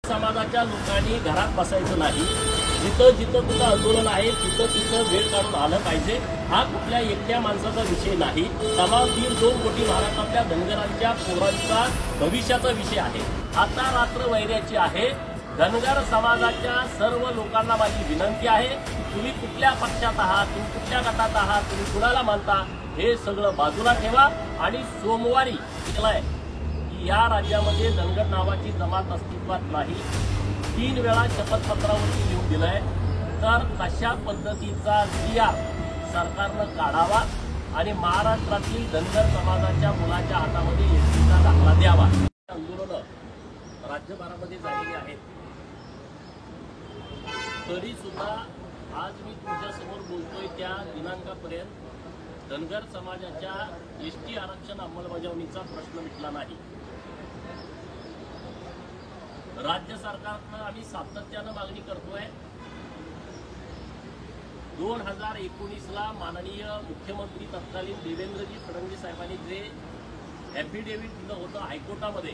समाजाच्या लोकांनी घरात बसायचं नाही। जिथं जिथं कुठं आंदोलन आहे तिथं वेळ काढून आलं पाहिजे। हा कुठल्या एकट्या माणसाचा विषय नाही, तमाम 1.5-2 कोटी महाराष्ट्रातल्या धनगरांच्या पोरांचा भविष्याचा विषय आहे। आता रात्र वैऱ्याची आहे। धनगर समाजाच्या सर्व लोकांना माझी विनंती आहे, तुम्ही कुठल्या पक्षात आहात, तुम्ही कुठल्या गटात आहात, तुम्ही कुणाला मानता, हे सगळं बाजूला ठेवा आणि सोमवारी केलाय की या राज्यामध्ये धनगर नावाची जमात अस्तित्वात नाही। 3 वेळा शपथपत्रावरती लिहून दिलंय, तर तशा पद्धतीचा जीआर सरकारनं काढावा आणि महाराष्ट्रातील धनगर समाजाच्या मुलाच्या हातामध्ये एसटीचा दाखला द्यावा। आंदोलन राज्यभरामध्ये झालेली आहेत, तरी सुद्धा आज मी तुमच्यासमोर बोलतोय त्या दिनांकापर्यंत धनगर समाजाच्या एसटी आरक्षण अंमलबजावणीचा प्रश्न मिटला नाही। राज्य सरकारनं आम्ही सातत्यानं मागणी करतोय। 2019ला माननीय मुख्यमंत्री तत्कालीन देवेंद्रजी फडणवीस साहेबांनी जे ॲफिडेव्हिट दिलं होतं हायकोर्टामध्ये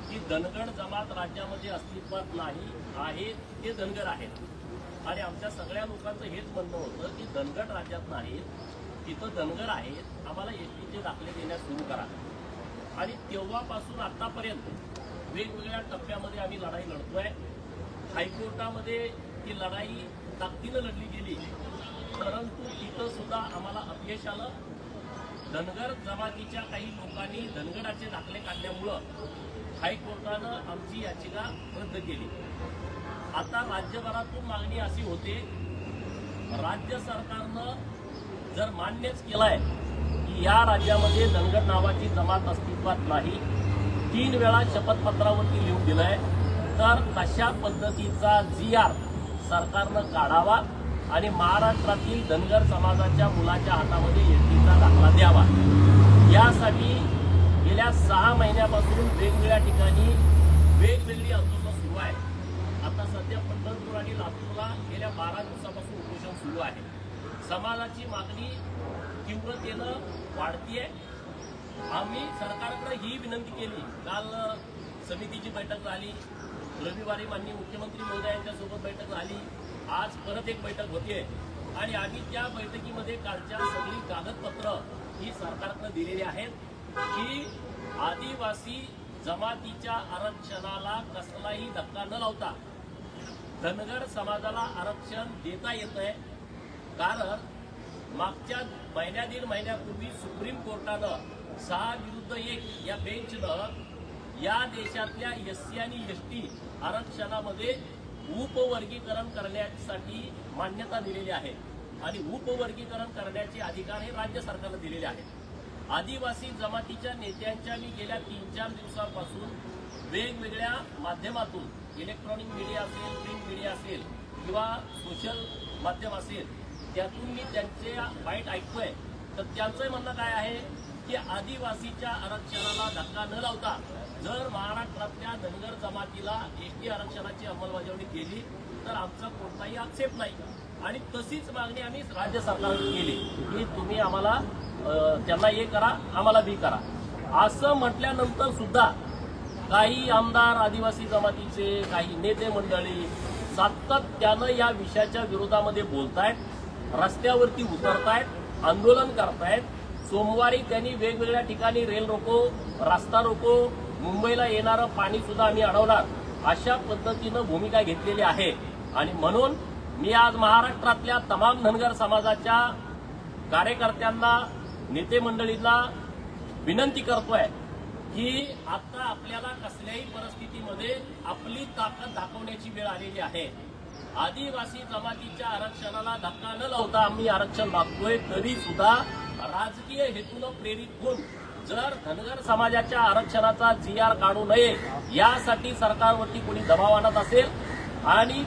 की धनगर जमात राज्यामध्ये अस्तित्वात नाही आहे, ते धनगर आहेत आणि आमच्या सगळ्या लोकांचं हेच म्हणणं होतं की धनगर राज्यात नाही, तिथं धनगर आहेत, आम्हाला एसटीचे दाखले देण्यास सुरू करा। आणि तेव्हापासून आतापर्यंत वेगवेगळ्या टप्प्यामध्ये आम्ही लढाई लढतोय। हायकोर्टामध्ये ही लढाई ताकदीनं लढली गेली, परंतु तिथं सुद्धा आम्हाला अपयश आलं। धनगर जमातीच्या काही लोकांनी धनगराचे दाखले काढल्यामुळं हायकोर्टानं आमची याचिका रद्द केली। आता राज्यभरातून मागणी अशी होते, राज्य सरकारनं जर मान्यच केलाय की या राज्यामध्ये धनगर नावाची जमात अस्तित्वात नाही, 3 वेळा शपथपत्रावरती लिहून दिलंय, तर तशा पद्धतीचा जीआर सरकारनं काढावा आणि महाराष्ट्रातील धनगर समाजाच्या मुलाच्या हातामध्ये एसटीचा दाखला द्यावा। यासाठी गेल्या 6 महिन्यापासून वेगवेगळ्या ठिकाणी वेगवेगळी आंदोलनं सुरू आहे। आता सध्या पंढरपूर आणि लातूरला गेल्या 12 दिवसापासून उपोषण सुरू आहे। समाजाची मागणी तीव्रतेनं वाढतीये। आम्ही सरकारकडे ही विनंती केली, काल समितीची बैठक झाली, रविवारी माननीय मुख्यमंत्री महोदयांच्या सोबत बैठक झाली, आज परत एक बैठक होतीये आणि आम्ही त्या बैठकीमध्ये कालच्या सगळी कागदपत्र ही सरकारकडे दिलेली आहेत की आदिवासी जमातीच्या आरक्षणाला कसलाही धक्का न लावता धनगर समाजाला आरक्षण देता येतंय। कारण मागच्या महिन्या 1.5 महिन्यापूर्वी सुप्रीम कोर्टानं 6-1 या बेंचनं या देशातल्या एससी आणि एसटी आरक्षणामध्ये उपवर्गीकरण करण्यासाठी मान्यता दिलेली आहे आणि उपवर्गीकरण करण्याचे अधिकार हे राज्य सरकारला दिलेले आहेत। आदिवासी जमातीच्या नेत्यांच्या मी गेल्या 3-4 दिवसांपासून वेगवेगळ्या माध्यमातून, इलेक्ट्रॉनिक मीडिया असेल, प्रिंट मीडिया असेल किंवा सोशल माध्यम असेल, त्यातून मी त्यांचे बाईट ऐकतोय। तर त्यांचं म्हणणं काय आहे की आदिवासीच्या आरक्षणाला धक्का न लावता जर महाराष्ट्रातल्या धनगर जमातीला एसटी आरक्षणाची अंमलबजावणी केली तर आमचा कोणताही आक्षेप नाही। आणि तशीच मागणी आम्ही राज्य सरकारने केली की तुम्ही आम्हाला त्यांना हे करा, आम्हाला बी करा। असं म्हटल्यानंतर सुद्धा काही आमदार आदिवासी जमातीचे, काही नेते मंडळी सातत्यानं या विषयाच्या विरोधामध्ये बोलतायत, रस्त्यावरती उतरतायत, आंदोलन करतायत। सोमवारी त्यांनी वेगवेगळ्या ठिकाणी रेल रोको, रस्ता रोको, मुंबईला येणारं पाणी सुद्धा आम्ही अडवणार, अशा पद्धतीनं भूमिका घेतलेली आहे। आणि म्हणून मी आज महाराष्ट्रातल्या तमाम धनगर समाजाच्या कार्यकर्त्यांना, नेते मंडळींना विनंती करतोय की आता आपल्याला कसल्याही परिस्थितीमध्ये आपली ताकद दाखवण्याची वेळ आलेली आहे। आदिवासी जमातीच्या आरक्षणाला धक्का न लावता आम्ही आरक्षण मागतोय, तरी सुद्धा राजकीय हेतूनं प्रेरित होऊन जर धनगर समाजाच्या आरक्षणाचा जीआर काढू नये यासाठी सरकारवरती कोणी दबाव आणत असेल आणि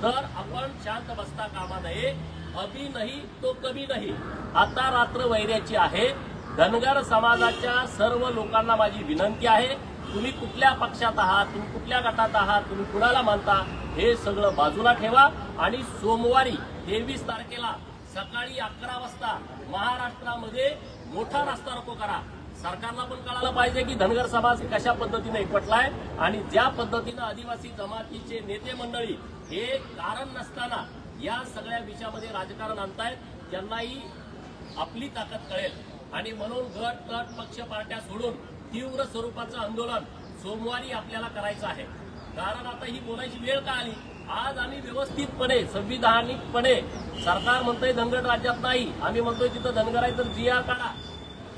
तर आपण शांत बसता कामा नये। अभी नाही तो कभी नाही। आता रात्र वैऱ्याची आहे। धनगर समाजाच्या सर्व लोकांना माझी विनंती आहे, तुम्ही कुठल्या पक्षात आहात, तुम्ही कुठल्या गटात आहात, तुम्ही कुणाला मानता, हे सगळं बाजूला ठेवा आणि सोमवारी 23 तारखेला सकाळी 11 वाजता महाराष्ट्रामध्ये मोठा रस्ता रोको करा। सरकारला पण कळायला पाहिजे की धनगर समाज कशा पद्धतीने एकवटलाय आणि ज्या पद्धतीनं आदिवासी जमातीचे नेते मंडळी हे कारण नसताना या सगळ्या विषयामध्ये राजकारण आणतायत, त्यांनाही आपली ताकद कळेल आणि म्हणून गट तट पक्ष पार्ट्या सोडून तीव्र स्वरूपाचं आंदोलन सोमवारी आपल्याला करायचं आहे. कारण आता ही बोलायची वेळ का आली? आज आम्ही व्यवस्थितपणे संविधानिकपणे सरकार म्हणतोय धनगर राज्यात नाही, आम्ही म्हणतोय तिथं धनगर आहे तर GR काढा.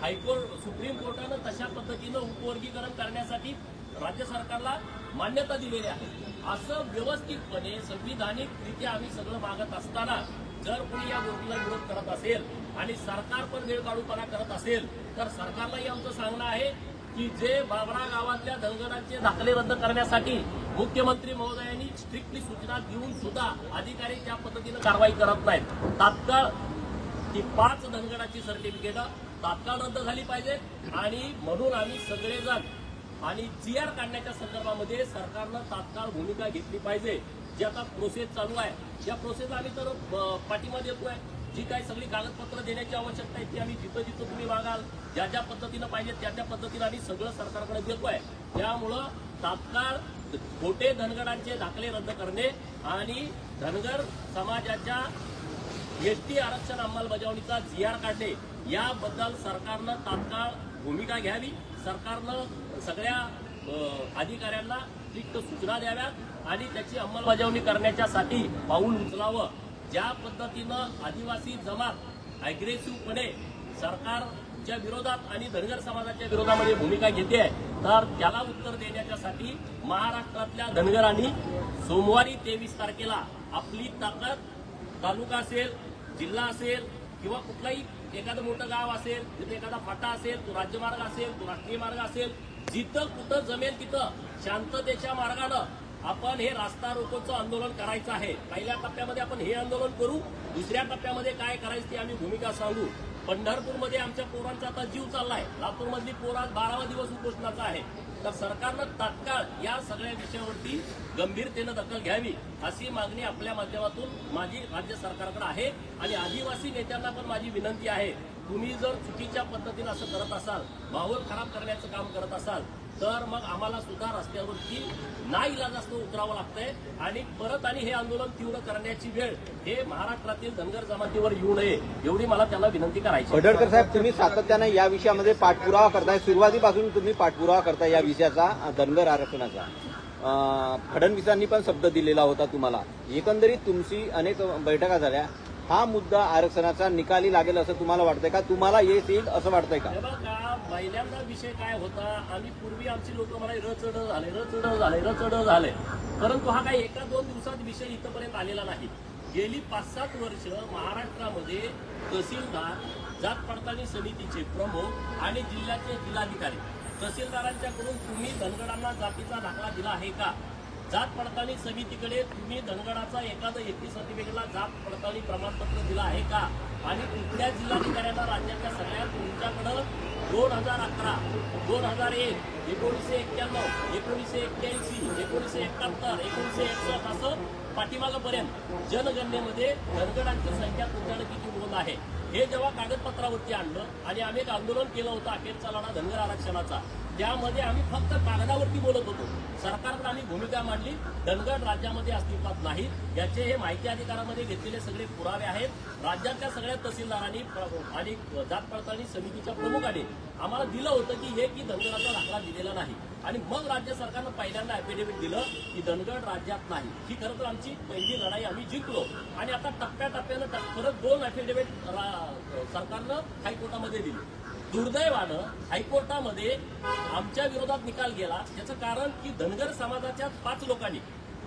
हायकोर्ट सुप्रीम कोर्टानं तशा पद्धतीनं उपवर्गीकरण करण्यासाठी राज्य सरकारला मान्यता दिलेली आहे. असं व्यवस्थितपणे संविधानिकरित्या आम्ही सगळं मागत असताना जर कोणी या गोष्टीला विरोध करत असेल आणि सरकार पण वेळकाढूपणा करत असेल तर सरकारलाही आमचं सांगणं आहे की जे बाबरा गावातल्या धनगरांचे दाखले रद्द करण्यासाठी मुख्यमंत्री महोदयांनी स्ट्रिक्टली सूचना देऊन सुद्धा अधिकारी त्या पद्धतीनं कारवाई करत नाहीत. तात्काळ ती 5 धनगराची सर्टिफिकेट तात्काळ रद्द झाली पाहिजे आणि म्हणून आम्ही सगळेजण आणि GR काढण्याच्या संदर्भामध्ये सरकारनं तात्काळ भूमिका घेतली पाहिजे. जी आता प्रोसेस चालू आहे त्या प्रोसेसला आम्ही तर पाठिंबा देतोय. जी काही सगळी कागदपत्र देण्याची आवश्यकता आहे ती आम्ही जिथं जिथं तुम्ही मागाल ज्या ज्या पद्धतीनं पाहिजे त्या त्या पद्धतीनं आम्ही सगळं सरकारकडे देतोय. त्यामुळं तात्काळ खोटे धनगरांचे दाखले रद्द करणे आणि धनगर समाजाच्या ST आरक्षण अंमलबजावणीचा GR काढणे याबद्दल सरकारनं तात्काळ भूमिका घ्यावी. सरकारनं सगळ्या अधिकाऱ्यांना स्ट्रिक्ट सूचना द्याव्यात आणि त्याची अंमलबजावणी करण्याच्यासाठी पाऊल उचलावं. ज्या पद्धतीनं आदिवासी जमात अग्रेसिव्हपणे सरकारच्या विरोधात आणि धनगर समाजाच्या विरोधामध्ये भूमिका घेते तर त्याला उत्तर देण्याच्यासाठी महाराष्ट्रातल्या धनगरांनी सोमवारी 23 तारखेला आपली ताकद तालुका असेल, जिल्हा असेल किंवा कुठलाही एखादं मोठं गाव असेल, तिथे एखादा फाटा असेल, तो राज्यमार्ग असेल, तो राष्ट्रीय मार्ग असेल, जिथं कुठं जमेल तिथं शांततेच्या मार्गानं आपण हे रास्ता रोकोचं आंदोलन करायचं आहे. पहिल्या टप्प्यामध्ये आपण हे आंदोलन करू, दुसऱ्या टप्प्यामध्ये काय करायचं ती आम्ही भूमिका सांगू. पंढरपूरमध्ये आमच्या पोरांचा आता जीव चाललाय, लातूरमधली पोर आज 12वा दिवस उपोषणाचा आहे. तर सरकारनं तात्काळ या सगळ्या विषयावरती गंभीरतेनं दखल घ्यावी अशी मागणी आपल्या माध्यमातून माझी राज्य सरकारकडे आहे. आणि आदिवासी नेत्यांना पण माझी विनंती आहे, तुम्ही जर चुकीच्या पद्धतीनं असं करत असाल, माहोल खराब करण्याचं काम करत असाल तर मग आम्हाला सुद्धा रस्त्यावरती नाईलाजास्तव उतरावं लागतंय आणि परत आणि हे आंदोलन तीव्र करण्याची वेळ हे महाराष्ट्रातील धनगर जमातीवर येऊ नये एवढी मला त्यांना विनंती करायची. पडळकर साहेब, तुम्ही सातत्याने या विषयामध्ये पाठपुरावा करताय, सुरुवातीपासून तुम्ही पाठपुरावा करताय या विषयाचा, धनगर आरक्षणाचा. फडणवीसांनी पण शब्द दिलेला होता तुम्हाला. एकंदरीत तुमची अनेक बैठका झाल्या, हा मुद्दा आरक्षणाचा निकाली लागेल असं तुम्हाला वाटतंय का? तुम्हाला येत येईल असं वाटतंय का? बघा, पहिल्यांदा विषय काय होता, आम्ही पूर्वी आमची लोक म्हणाले रचड झाले, परंतु हा काही 1-2 दिवसात विषय इथपर्यंत आलेला नाही. गेली 5-7 वर्ष महाराष्ट्रामध्ये तहसीलदार, जात पडताळणी समितीचे प्रमुख आणि जिल्ह्याचे जिल्हाधिकारी, तहसीलदारांच्याकडून तुम्ही धनगरांना जातीचा दाखला दिला आहे का? जात पडताळणी समितीकडे तुम्ही धनगराचा एखादं एसटी सर्टिफिकेटला जात पडताळणी प्रमाणपत्र दिलं आहे का? आणि कुठल्या जिल्हाधिकाऱ्यांना राज्यातल्या सगळ्या तुमच्याकडं 2011, 2001, 1991, 1981, 1971, 1961 असं पाठीमागपर्यंत जनगणनेमध्ये धनगरांची संख्या तुमच्याकडे किती नोंद आहे हे जेव्हा कागदपत्रावरती आणलं आणि आम्ही एक आंदोलन केलं होतं अखेरचा लढा धनगर आरक्षणाचा, त्यामध्ये आम्ही फक्त कागदावरती बोलत होतो. सरकारकडे आम्ही भूमिका मांडली, धनगर राज्यामध्ये अस्तित्वात नाही याचे हे माहिती अधिकारामध्ये घेतलेले सगळे पुरावे आहेत. राज्यातल्या सगळ्या तहसीलदारांनी आणि जात पडताळणी समितीच्या प्रमुखांनी आम्हाला दिलं होतं की हे की धनगराचा दाखला दिलेला नाही आणि मग राज्य सरकारनं पहिल्यांदा ॲफिडेव्हिट दिलं की धनगर राज्यात नाही. ही खरं तर आमची पहिली लढाई आम्ही जिंकलो आणि आता टप्प्याटप्प्यानं परत 2 ॲफिडेव्हिट सरकारनं हायकोर्टामध्ये दिली. दुर्दैवानं हायकोर्टामध्ये आमच्या विरोधात निकाल गेला. त्याचं कारण की धनगर समाजाच्या 5 लोकांनी,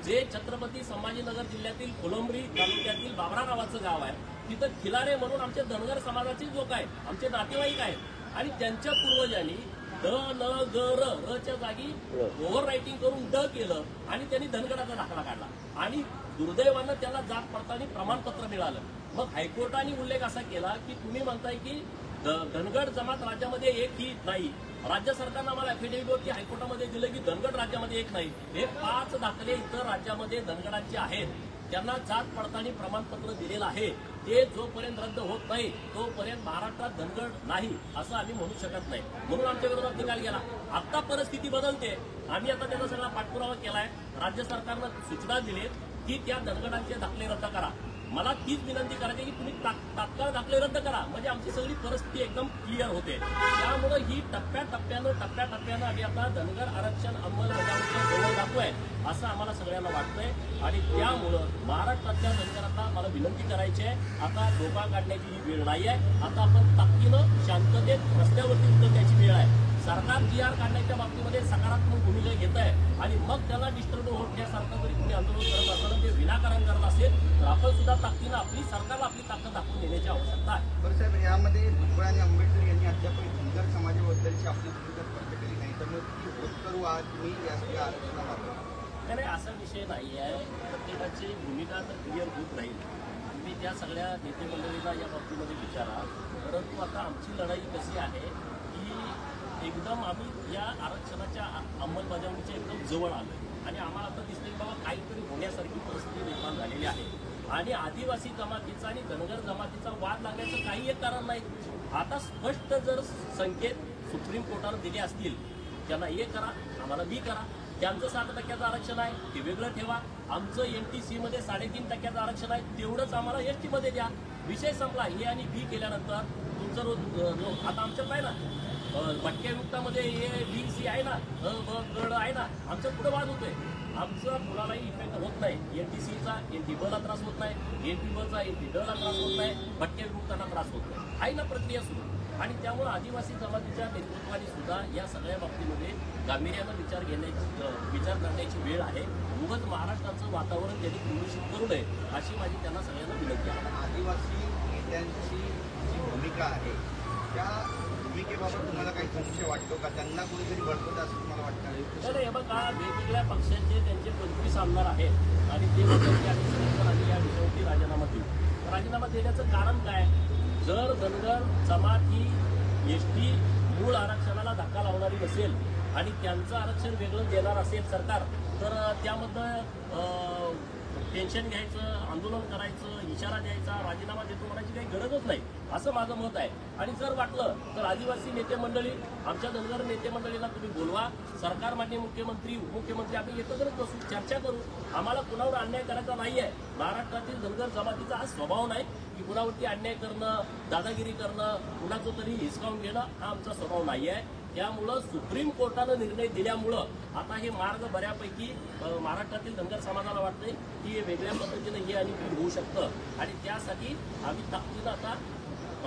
जे छत्रपती संभाजीनगर जिल्ह्यातील फुलंब्री तालुक्यातील बाबरा नावाचं गाव आहे, तिथं खिलारे म्हणून आमचे धनगर समाजाचे लोक आहेत, आमचे नातेवाईक आहेत आणि त्यांच्या पूर्वजांनी रच्या जागी ओव्हर रायटिंग करून केलं आणि त्यांनी धनगराचा दाखला काढला आणि दुर्दैवानं त्याला जात पडताळणी प्रमाणपत्र मिळालं. मग हायकोर्टाने उल्लेख असा केला की तुम्ही म्हणताय की धनगर जमात राज्यामध्ये एक ही नाही. राज्य सरकारनं आम्हाला ॲफिडेव्हिटवरती हायकोर्टामध्ये दिलं की धनगर राज्यामध्ये एक नाही. हे 5 दाखले इतर राज्यामध्ये धनगरांचे आहेत, त्यांना जात पडताळणी प्रमाणपत्र दिलेलं आहे ते जोपर्यंत रद्द होत नाही तोपर्यंत महाराष्ट्रात धनगर नाही असं आम्ही म्हणू शकत नाही. म्हणून आमच्या विरोधात निकाल गेला. आता परिस्थिती बदलते. आम्ही आता त्याचा सगळा पाठपुरावा केलाय. राज्य सरकारनं सूचना दिली की त्या धनगरांचे दाखले रद्द करा. मला तीच विनंती करायची की तुम्ही तात्काळ दाखले रद्द करा, म्हणजे आमची सगळी परिस्थिती एकदम क्लिअर होते. त्यामुळे ही टप्प्याटप्प्यानं आम्ही आता धनगर आरक्षण अंमलबजावणीच्या जवळ जातोय असं आम्हाला सगळ्यांना वाटतंय. आणि त्यामुळं महाराष्ट्रातल्या धनगरांना मला विनंती करायची आहे, आता धोका काढण्याची ही वेळ नाही आहे. आता आपण ताकदीनं शांततेत रस्त्यावरती उतरण्याची वेळ आहे. सरकार GR काढण्याच्या बाबतीमध्ये सकारात्मक भूमिका घेत आहे आणि मग त्याला डिस्टर्ब होण्यासारखं जरी कोणी आंदोलन करत असताना ते विनाकारण करत असेल तर आपण सुद्धा ताकदीनं सरकारला आपली ताकद दाखवून देण्याची आवश्यकता आहे. बरं साहेब, यामध्ये भुजबळ आणि आंबेडकर यांनी अद्यापही धनगर समाजाबद्दलची आपली भूमिका स्पष्ट केली नाही, तर मग ती होत करू आज मी या आरक्षणाला नाही, असा विषय नाही आहे. प्रत्येकाची भूमिका तर क्लिअर होत राहील. तुम्ही त्या सगळ्या नेते मंडळींना या बाबतीमध्ये विचारा. परंतु आता आमची लढाई कशी आहे की एकदम आम्ही या आरक्षणाच्या अंमलबजावणीच्या एकदम जवळ आलो आणि आम्हाला आता दिसतं की बाबा काहीतरी होण्यासारखी परिस्थिती निर्माण झालेली आहे. आणि आदिवासी जमातीचा आणि धनगर जमातीचा वाद लागण्याचं काही एक कारण नाही. आता स्पष्ट जर संकेत सुप्रीम कोर्टानं दिले असतील, त्यांना हे करा, आम्हाला बी करा. त्यांचं 7% आरक्षण आहे ते वेगळं ठेवा. आमचं NTC मध्ये 3.5% आरक्षण आहे तेवढंच आम्हाला ST मध्ये द्या. विषय संपला. ए आणि बी केल्यानंतर तुमचं आता आमच्यात आहे ना भटक्यायुक्तामध्ये A B C आहे ना, ब गड आहे ना, आमचं पुढे वाद होतोय. आमचं कुणालाही इफेक्ट होत नाही. NTCचा NTB ला त्रास होत नाही, NTB चा NTD ला त्रास होत नाही, भटक्यायुक्तांना त्रास होत नाही. आहे ना प्रक्रिया सुरू. आणि त्यामुळे आदिवासी समाजाच्या नेतृत्वाने सुद्धा या सगळ्या बाबतीमध्ये गांभीर्यानं विचार करण्याची वेळ आहे. उगाच महाराष्ट्राचं वातावरण त्यांनी प्रदूषित करू नये अशी माझी त्यांना सगळ्यांना विनंती आहे. आदिवासी नेत्यांची जी भूमिका आहे त्या भूमिकेबाबत तुम्हाला काही संशय वाटतो का? त्यांना कोणीतरी भडकवत असं तुम्हाला वाटतं? तर हे बघा, वेगवेगळ्या पक्षांचे त्यांचे 25 आमदार आहेत आणि ते म्हणतात आम्ही या विषयावरती राजीनामा देऊ. राजीनामा देण्याचं कारण काय? जर धनगर जमात ही ST मूळ आरक्षणाला धक्का लावणारी नसेल आणि त्यांचं आरक्षण वेगळं देणार असेल सरकार, तर त्यामधलं टेन्शन घ्यायचं, आंदोलन करायचं, इशारा द्यायचा, राजीनामा देतो म्हणायची काही गरजच नाही असं माझं मत आहे. आणि जर वाटलं तर आदिवासी नेते मंडळी, आमच्या धनगर नेते मंडळीला तुम्ही बोलवा, सरकार, माननीय मुख्यमंत्री, उपमुख्यमंत्री, आम्ही एकत्रच बसू, चर्चा करू. आम्हाला कुणावर अन्याय करायचा नाही आहे. महाराष्ट्रातील धनगर जमातीचा हा स्वभाव नाही की कुणावरती अन्याय करणं, दादागिरी करणं, कुणाचं तरी हिसकावून घेणं हा आमचा स्वभाव नाही आहे. त्यामुळं सुप्रीम कोर्टानं निर्णय दिल्यामुळं आता हे मार्ग बऱ्यापैकी महाराष्ट्रातील धनगर समाजाला वाटतंय की वेगळ्या पद्धतीनं हे आणि बी होऊ शकतं आणि त्यासाठी आम्ही ताकदीनं आता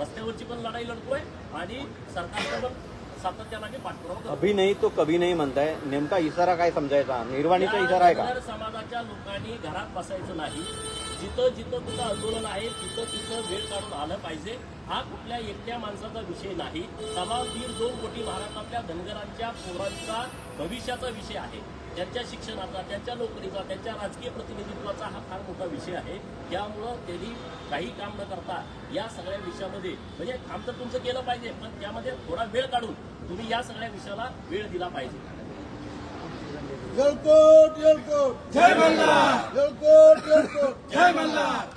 रस्त्यावरची पण लढाई लढतोय आणि सरकारचं पण सातत्यानं आम्ही पाठपुरावा करतो. अभी नाही तो कभी नाही म्हणताय, नेमका इशारा काय समजायचा? निर्वाणीचा इशारा आहे का? धनगर समाजाच्या लोकांनी घरात बसायचं नाही. जिथं कुठं आंदोलन आहे तिथं वेळ काढून आलं पाहिजे. हा कुठल्या एकट्या माणसाचा विषय नाही. 1.5-2 कोटी महाराष्ट्रातल्या धनगरांच्या पोरांचा भविष्याचा विषय आहे. त्यांच्या शिक्षणाचा, त्यांच्या नोकरीचा, त्यांच्या राजकीय प्रतिनिधित्वाचा हा फार मोठा विषय आहे. त्यामुळं त्यांनी काही काम न करता या सगळ्या विषयामध्ये, म्हणजे काम तर तुमचं केलं पाहिजे पण त्यामध्ये थोडा वेळ काढून तुम्ही या सगळ्या विषयाला वेळ दिला पाहिजे. जलकोट जलकोट जय मल्हार, जलकोट जलकोट जय मल्हार.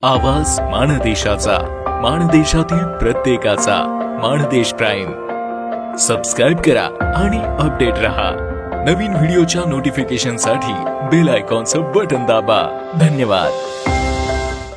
आवाज माणदेशाचा, माणदेशातील प्रत्येकाचा. माणदेश प्राईम सबस्क्राईब करा आणि अपडेट रहा. नवीन व्हिडिओच्या नोटिफिकेशनसाठी बेल आयकॉनचं बटन दाबा. धन्यवाद.